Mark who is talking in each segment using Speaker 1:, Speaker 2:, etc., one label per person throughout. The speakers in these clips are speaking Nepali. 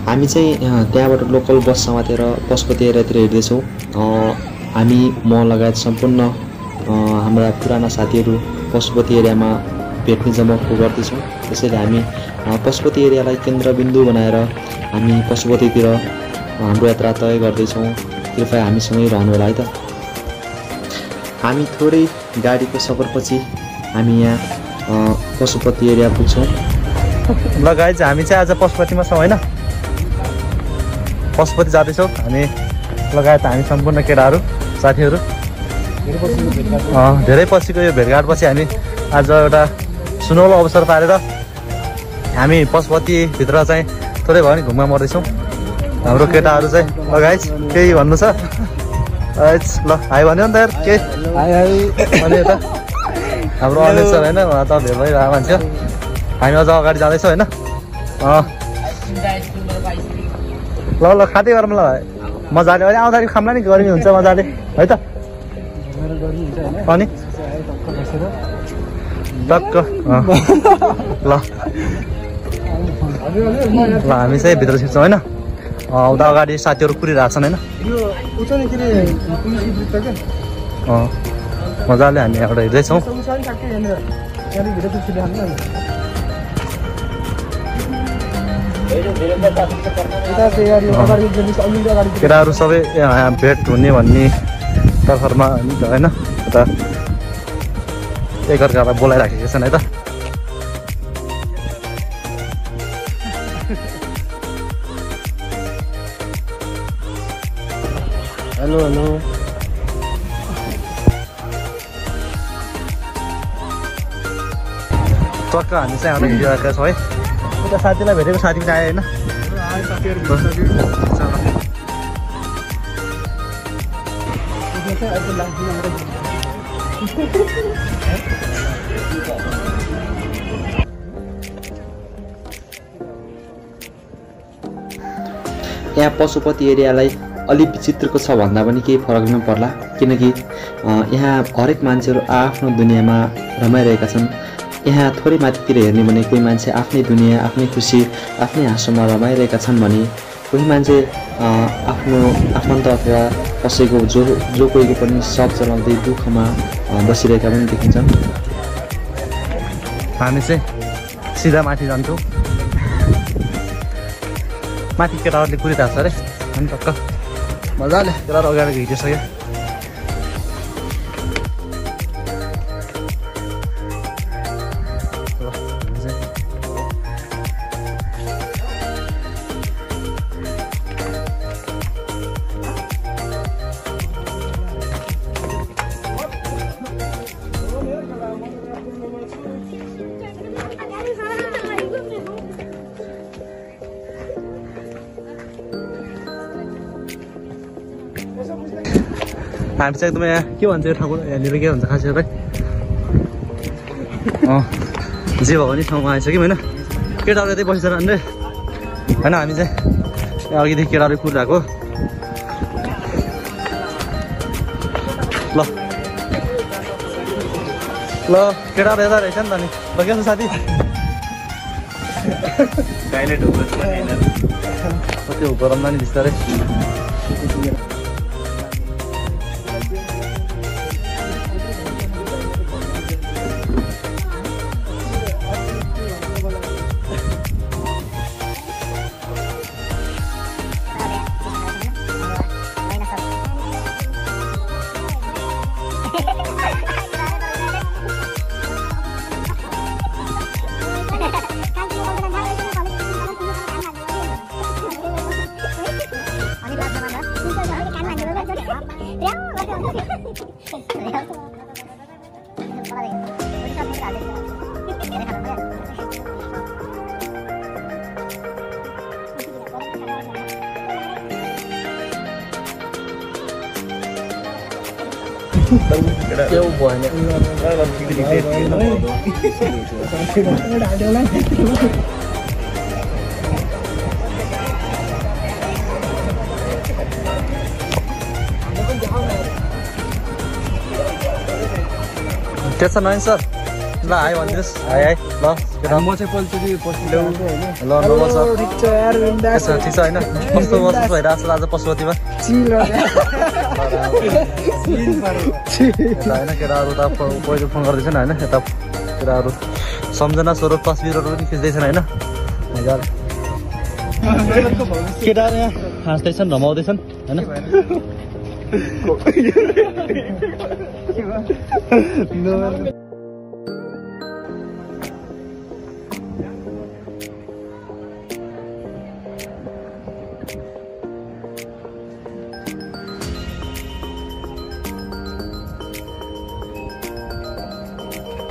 Speaker 1: हामी चाहिँ त्यहाँबाट लोकल बस समातेर पशुपति एरियातिर हिँड्दैछौँ। हामी म लगायत सम्पूर्ण हाम्रा पुराना साथीहरू पशुपति एरियामा भेट्ने जमक गर्दैछौँ। त्यसैले हामी पशुपति एरियालाई केन्द्रबिन्दु बनाएर हामी पशुपतितिर हाम्रो यात्रा तय गर्दैछौँ। कृपया हामीसँगै रहनु होला है त। हामी थोरै गाडीको सफरपछि हामी यहाँ पशुपति एरिया पुग्छौँ।
Speaker 2: ल गाइज हामी चाहिँ आज पशुपतिमा छौँ होइन, पशुपति जाँदैछौँ हामी लगायत हामी सम्पूर्ण केटाहरू साथीहरू। धेरै पछिको यो भेटघाटपछि हामी आज एउटा सुनौलो अवसर पारेर हामी पशुपतिभित्र चाहिँ थोरै भयो भने घुम्न मर्दैछौँ। हाम्रो केटाहरू चाहिँ ल गाइज केही भन्नु छ? ल हाई भन्यो नि त यार केही भने यता हाम्रो अनिल सर होइन, उहाँ त भेट भइरहेको मान्छे। हामी अझ अगाडि जाँदैछौँ होइन। ल ल खाँदै गरौँ ल मजाले, अहिले आउँदाखेरि खामला नि गर्मी हुन्छ मजाले है त। अनि टक्क ल ल हामी चाहिँ भित्र छिर्छौँ होइन। उता अगाडि साथीहरू कुरिरहेको छन् होइन। मजाले हामी यहाँबाट हिँड्दैछौँ। केटाहरू सबै यहाँ भेट हुने भन्ने तर्फमा होइन, उता एकअर्कालाई बोलाइराखेका छन् है त।
Speaker 3: हेलो हेलो
Speaker 2: टक्क हामी चाहिँ यहाँ हिँडिरहेका छौँ है। उता साथीलाई भेटेको साथी पनि आयो होइन।
Speaker 1: यहाँ पशुपति एरियालाई अलि विचित्रको छ भन्दा पनि केही फरक नपर्ला, किनकि यहाँ हरेक मान्छेहरू आफ्नो दुनियाँमा रमाइरहेका छन्। यहाँ थोरै माथितिर हेर्ने भने कोही मान्छे आफ्नै दुनियाँ, आफ्नै खुसी, आफ्नै हाँसोमा रमाइरहेका छन् भने कोही मान्छे आफ्नो आफन्त अथवा कसैको जो कोहीको पनि शव चलाउँदै दुःखमा बसिरहेका पनि देखिन्छन्।
Speaker 2: हामी चाहिँ सिधा माथि जान्छौँ। माथि केटाहरूले कुरिरहेको छ अरे अनि टक्क मजाले केटाहरू अगाडि हिँडिसक्यो। हामी चाहिँ एकदमै यहाँ के भन्छ यो ठाउँ यहाँनिर के भन्छ खास है। जे भयो भने ठाउँमा आइसक्यौँ होइन। केटाहरू यतै बसिरहनु रे होइन। हामी चाहिँ यहाँ अघिदेखि केटाहरू कुरिरहेको। ल ल केटाहरू यता रहेछ नि त। नि ल के छ साथी? त्यो गरममा नि बिस्तारै कैसा नयन सर ल हाई भनिदिनुहोस् हाई हाई ल
Speaker 3: म चाहिँ पल्चोरी पस्नु होइन
Speaker 2: ल नमस्कार
Speaker 4: हेलो ठिक छ यार बिन्दास
Speaker 2: ठिक छ होइन कस्तो महसुस भइरहेको छ आज पशुपतिमा
Speaker 4: चिल
Speaker 2: यता होइन केटाहरू त पहिलो फोन गर्दैछन् होइन यता केटाहरू सम्झना स्वरूप तस्बिरहरू पनि खिच्दैछन् होइन मजाले केटाहरू यहाँ हाँस्दैछन् रमाउँदैछन् होइन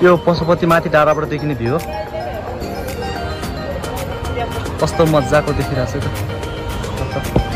Speaker 2: यो पशुपति माथि डाँडाबाट देखिने भ्यू हो कस्तो मजाको देखिरहेको छ त